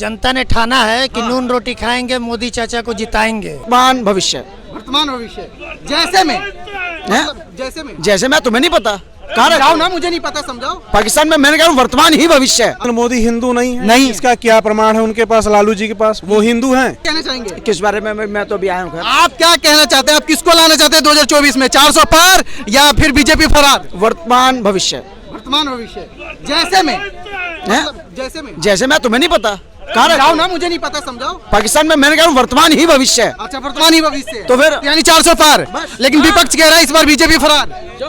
जनता ने ठाना है कि नून रोटी खाएंगे, मोदी चाचा को जिताएंगे। वर्तमान भविष्य जैसे में जैसे मैं तुम्हें नहीं पता कहाँ समझाओ ना, मुझे नहीं पता, समझाओ। पाकिस्तान में मैंने कहा वर्तमान ही भविष्य है। मोदी हिंदू नहीं है, नहीं। इसका क्या प्रमाण है उनके पास, लालू जी के पास? वो हिंदू हैं। कहना चाहेंगे किस बारे में मैं तो अभी आया हूँ। आप क्या कहना चाहते हैं? आप किसको लाना चाहते हैं 2024 में? 400 पार या फिर बीजेपी फरार? वर्तमान भविष्य जैसे में जैसे मैं तुम्हें नहीं पता कहाँ समझाओ ना, मुझे नहीं पता, समझाओ। पाकिस्तान में मैंने कहा वर्तमान ही भविष्य है। अच्छा, वर्तमान ही भविष्य तो फिर यानी 400 पार। लेकिन विपक्ष कह रहा है इस बार बीजेपी फरार।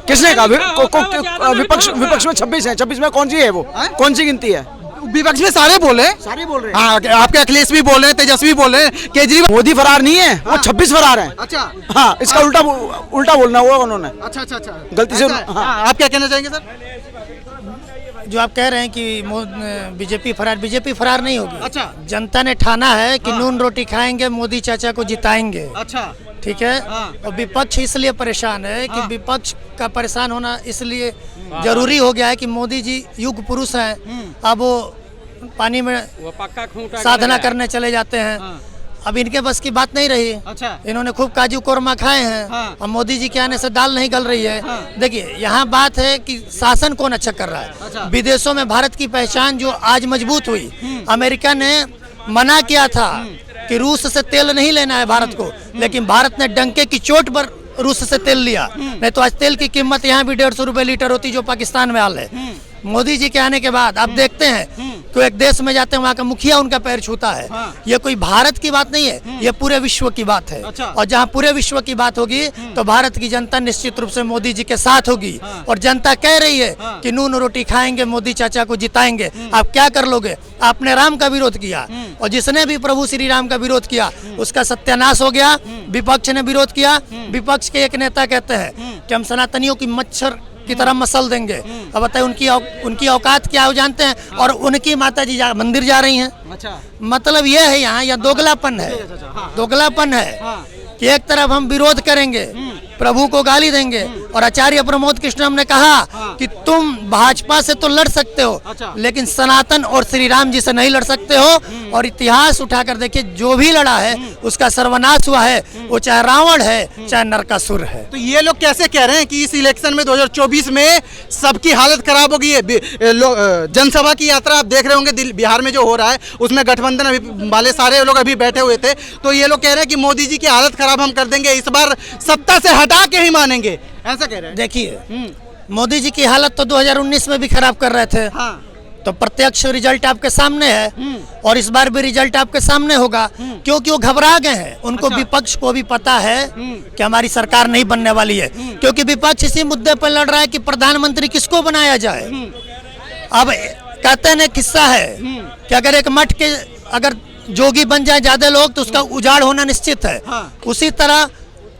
किसने कहा? विपक्ष में 26 है। 26 में कौन सी है वो? कौन सी गिनती है? विपक्ष में सारे बोल रहे हैं। हाँ, आपके अखिलेश भी बोल रहे हैं, तेजस्वी बोल रहे हैं, केजरीवाल। मोदी फरार नहीं है, वो 26 फरार है। अच्छा, हाँ, इसका उल्टा बोलना हुआ उन्होंने। अच्छा, गलती से। आप क्या कहना चाहेंगे सर? जो आप कह रहे हैं कि बीजेपी फरार नहीं होगी। अच्छा, जनता ने ठाना है कि नून रोटी खाएंगे, मोदी चाचा को जिताएंगे। अच्छा, ठीक है। और विपक्ष इसलिए परेशान है कि विपक्ष का परेशान होना इसलिए जरूरी हो गया है कि मोदी जी युग पुरुष हैं। अब वो पानी में साधना करने चले जाते हैं। अब इनके बस की बात नहीं रही। अच्छा, इन्होंने खूब काजू कोरमा खाए हैं। अब मोदी जी के आने से दाल नहीं गल रही है। देखिए, यहाँ बात है कि शासन कौन अच्छा कर रहा है। अच्छा। विदेशों में भारत की पहचान जो आज मजबूत हुई, अमेरिका ने मना किया था कि रूस से तेल नहीं लेना है भारत को, लेकिन भारत ने डंके की चोट पर रूस से तेल लिया। नहीं तो आज तेल की कीमत यहाँ भी 150 रुपए लीटर होती, जो पाकिस्तान में हाल है। मोदी जी के आने के बाद आप देखते हैं तो एक देश में जाते हैं, वहाँ का मुखिया उनका पैर छूता है। ये कोई भारत की बात नहीं है, ये पूरे विश्व की बात है। अच्छा। और जहाँ पूरे विश्व की बात होगी तो भारत की जनता निश्चित रूप से मोदी जी के साथ होगी। और जनता कह रही है कि नून रोटी खाएंगे, मोदी चाचा को जिताएंगे। आप क्या कर लोगे? आपने राम का विरोध किया, और जिसने भी प्रभु श्री राम का विरोध किया उसका सत्यानाश हो गया। विपक्ष ने विरोध किया। विपक्ष के एक नेता कहते हैं कि हम सनातनियों की मच्छर की तरह मसल देंगे। अब बताइए उनकी औकात क्या हो जानते हैं? और उनकी माता जी मंदिर जा रही हैं। अच्छा, मतलब ये है यहाँ दोगलापन है। दोगलापन है कि एक तरफ हम विरोध करेंगे, प्रभु को गाली देंगे, और आचार्य प्रमोद कृष्णम ने कहा कि तुम भाजपा से तो लड़ सकते हो, अच्छा, लेकिन सनातन और श्री राम जी से नहीं लड़ सकते हो। और इतिहास उठाकर देखिए, जो भी लड़ा है उसका सर्वनाश हुआ है, वो चाहे रावण है चाहे नरकासुर है। तो ये लोग कैसे कह रहे हैं कि इस इलेक्शन में 2024 में सबकी हालत खराब होगी? जनसभा की यात्रा आप देख रहे होंगे बिहार में जो हो रहा है, उसमें गठबंधन अभी वाले सारे लोग अभी बैठे हुए थे। तो ये लोग कह रहे हैं कि मोदी जी की हालत खराब हम कर देंगे, इस बार सत्ता से हटा के ही मानेंगे, ऐसा कह रहे हैं। देखिए, मोदी जी की हालत तो 2019 में भी खराब कर रहे थे। हाँ, तो प्रत्यक्ष रिजल्ट आपके सामने है, और इस बार भी रिजल्ट आपके सामने होगा, क्योंकि वो घबरा गए हैं। उनको अच्छा। विपक्ष को भी पता है कि हमारी सरकार नहीं बनने वाली है, क्योंकि विपक्ष इसी मुद्दे पर लड़ रहा है कि प्रधानमंत्री किसको बनाया जाए। अब कहते हैं, किस्सा है कि अगर एक मठ के अगर जोगी बन जाए ज्यादा लोग तो उसका उजाड़ होना निश्चित है। उसी तरह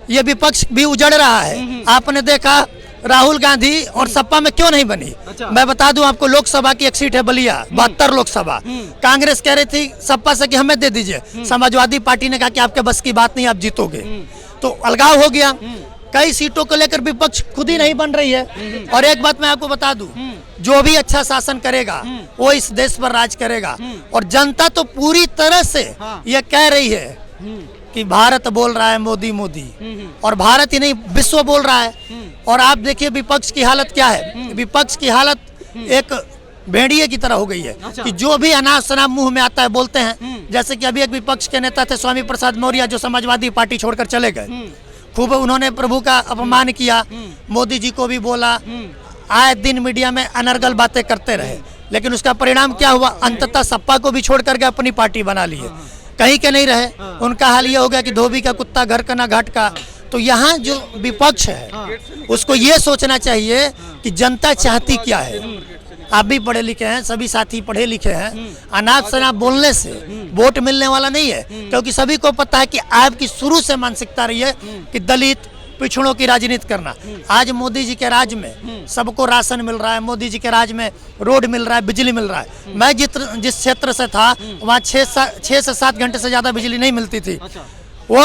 ये विपक्ष भी उजड़ रहा है। आपने देखा राहुल गांधी और सपा में क्यों नहीं बनी। अच्छा। मैं बता दूं आपको, लोकसभा की एक सीट है बलिया, 72 लोकसभा। कांग्रेस कह रही थी सपा से कि हमें दे दीजिए। समाजवादी पार्टी ने कहा कि आपके बस की बात नहीं, आप जीतोगे। तो अलगाव हो गया। कई सीटों को लेकर विपक्ष खुद ही नहीं बन रही है। और एक बात मैं आपको बता दूं, जो भी अच्छा शासन करेगा वो इस देश पर राज करेगा। और जनता तो पूरी तरह से ये कह रही है कि भारत बोल रहा है मोदी मोदी, और भारत ही नहीं विश्व बोल रहा है। और आप देखिए विपक्ष की हालत क्या है। विपक्ष की हालत एक भेड़िए की तरह हो गई है। अच्छा। कि जो भी अनाज शराब मुंह में आता है बोलते हैं। जैसे कि अभी एक विपक्ष के नेता थे स्वामी प्रसाद मौर्य, जो समाजवादी पार्टी छोड़कर चले गए। खूब उन्होंने प्रभु का अपमान किया, मोदी जी को भी बोला, आए दिन मीडिया में अनर्गल बातें करते रहे। लेकिन उसका परिणाम क्या हुआ? अंततः सपा को भी छोड़ करके अपनी पार्टी बना ली है। कहीं के नहीं रहे। उनका हाल ये हो गया कि धोबी का कुत्ता घर का ना घाट का। तो यहाँ जो विपक्ष है उसको ये सोचना चाहिए कि जनता चाहती क्या है। आप भी पढ़े लिखे हैं, सभी साथी पढ़े लिखे हैं। अनाप शनाप बोलने से वोट मिलने वाला नहीं है, क्योंकि सभी को पता है कि आपकी शुरू से मानसिकता रही है कि दलित पिछड़ों की राजनीति करना। आज मोदी जी के राज में सबको राशन मिल रहा है, मोदी जी के राज में रोड मिल रहा है, बिजली मिल रहा है। मैं जिस क्षेत्र से था वहाँ 6 से 7 घंटे से ज़्यादा बिजली नहीं मिलती थी। वो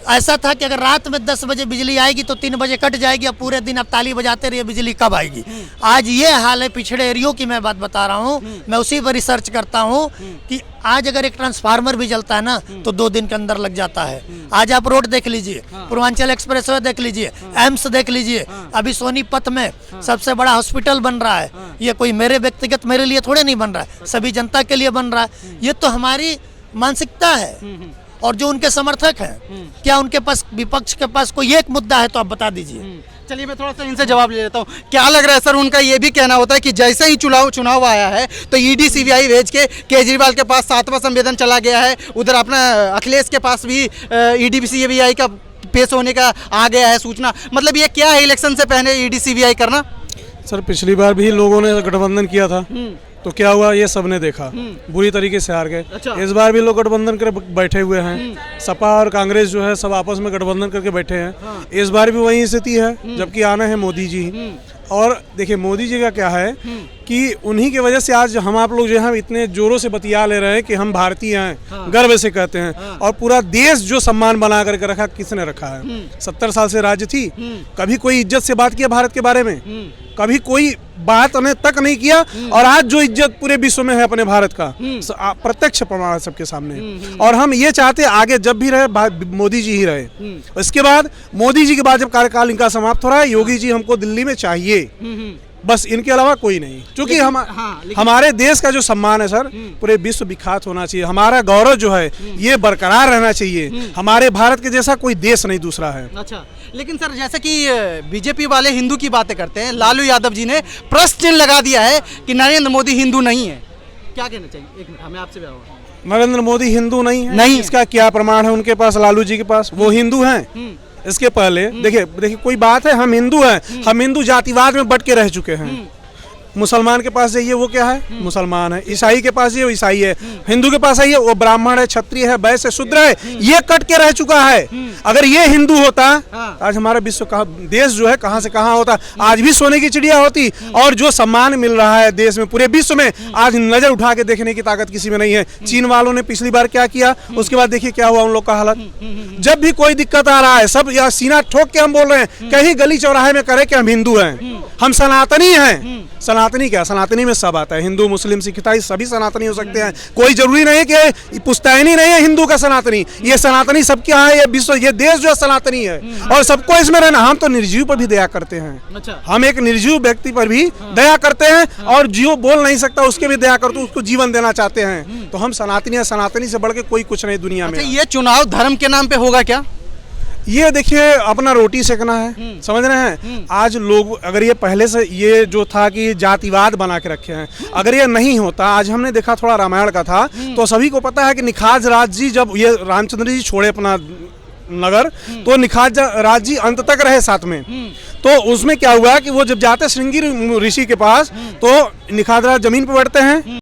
ऐसा था कि अगर रात में 10 बजे बिजली आएगी तो 3 बजे कट जाएगी, अब पूरे दिन अब ताली बजाते रहिए बिजली कब आएगी। आज ये हाल है पिछड़े एरियो की, मैं बात बता रहा हूँ, मैं उसी पर रिसर्च करता हूँ कि आज अगर एक ट्रांसफार्मर भी जलता है ना तो 2 दिन के अंदर लग जाता है। आज आप रोड देख लीजिए, पूर्वांचल एक्सप्रेसवे देख लीजिए, एम्स देख लीजिए, अभी सोनीपत में सबसे बड़ा हॉस्पिटल बन रहा है। ये कोई मेरे लिए थोड़े नहीं बन रहा है, सभी जनता के लिए बन रहा है। ये तो हमारी मानसिकता है। और जो उनके समर्थक हैं, क्या उनके पास, विपक्ष के पास कोई एक मुद्दा है तो आप बता दीजिए। चलिए मैं थोड़ा सा इनसे जवाब ले लेता हूँ। क्या लग रहा है सर, उनका ये भी कहना होता है कि जैसे ही चुनाव आया है तो ईडी सीबीआई भेज के केजरीवाल के पास 7वां संवेदन चला गया है, उधर अपना अखिलेश के पास भी ईडी सीबीआई का पेश होने का आ गया है सूचना। मतलब ये क्या है इलेक्शन से पहले ईडी सीबीआई करना? सर पिछली बार भी लोगों ने गठबंधन किया था तो क्या हुआ ये सबने देखा, बुरी तरीके से हार गए। अच्छा। इस बार भी लोग गठबंधन कर बैठे हुए हैं, सपा और कांग्रेस जो है सब आपस में गठबंधन करके बैठे हैं। इस बार भी वही स्थिति है, जबकि आना है मोदी जी। और देखिए मोदी जी का क्या है कि उन्हीं की वजह से आज हम आप लोग जो है इतने जोरों से बतिया ले रहे हैं कि हम भारतीय हैं, गर्व से कहते हैं। और पूरा देश जो सम्मान बना करके रखा, किसने रखा है? 70 साल से राज्य थी, कभी कोई इज्जत से बात किया भारत के बारे में? कभी कोई बात तक नहीं किया। और आज जो इज्जत पूरे विश्व में है अपने भारत का, प्रत्यक्ष प्रमाण है सबके सामने। और हम ये चाहते हैं आगे जब भी रहे मोदी जी ही रहे। इसके बाद मोदी जी के बाद जब कार्यकाल इनका समाप्त हो रहा है, योगी जी हमको दिल्ली में चाहिए, बस इनके अलावा कोई नहीं। क्योंकि हमारे देश का जो सम्मान है सर पूरे विश्व विख्यात होना चाहिए, हमारा गौरव जो है ये बरकरार रहना चाहिए। हमारे भारत के जैसा कोई देश नहीं दूसरा है। अच्छा, लेकिन सर जैसे कि बीजेपी वाले हिंदू की बातें करते हैं, लालू यादव जी ने प्रश्न चिन्ह लगा दिया है कि नरेंद्र मोदी हिंदू नहीं है। क्या कहना चाहिए? एक मिनट, हमें आपसे नरेंद्र मोदी हिंदू नहीं है? नहीं। इसका क्या प्रमाण है उनके पास, लालू जी के पास? वो हिंदू हैं। इसके पहले देखिए कोई बात है, हम हिंदू हैं, हम हिंदू जातिवाद में बट के रह चुके हैं। मुसलमान के पास जाइए वो क्या है? मुसलमान है। ईसाई के पास जाइए वो ईसाई है। हिंदू के पास आइए वो ब्राह्मण है, क्षत्रिय है, वैश्य है, शूद्र है। ये कट के रह चुका है। अगर ये हिंदू होता आज हमारा विश्व का देश जो है कहां से कहां होता, आज भी सोने की चिड़िया होती। और जो सम्मान मिल रहा है देश में, पूरे विश्व में, आज नजर उठा के देखने की ताकत किसी में नहीं है। चीन वालों ने पिछली बार क्या किया, उसके बाद देखिए क्या हुआ उन लोग का हालत। जब भी कोई दिक्कत आ रहा है सब या सीना ठोक के हम बोल रहे हैं, कहीं गली चौराहे में करे कि हम हिंदू हैं, हम सनातनी हैं। सनातनी क्या? सनातनी में सब आता है, हिंदू मुस्लिम सिख ईसाई सभी सनातनी हो सकते हैं। कोई जरूरी नहीं है कि पुश्तैनी नहीं है हिंदू का सनातनी, ये सनातनी सबके यहाँ है। ये विश्व, ये देश जो है सनातनी है और सबको इसमें रहना। हम तो निर्जीव पर भी दया करते हैं। अच्छा। हम एक निर्जीव व्यक्ति पर भी दया करते हैं और जो बोल नहीं सकता उसके भी दया करते, उसको जीवन देना चाहते हैं। तो हम सनातनी है, सनातनी से बढ़ के कोई कुछ नहीं दुनिया में। ये चुनाव धर्म के नाम पे होगा क्या? ये देखिए अपना रोटी सेकना है, समझ रहे हैं। आज लोग अगर ये पहले से ये जो था कि जातिवाद बना के रखे हैं, अगर ये नहीं होता, आज हमने देखा थोड़ा रामायण का था तो सभी को पता है कि निखाज राज जी जब ये रामचंद्र जी छोड़े अपना नगर तो निखाज राज जी अंत तक रहे साथ में। तो उसमें क्या हुआ कि वो जब जाते श्रृंगी ऋषि के पास तो निखाज राज जमीन पर बैठते हैं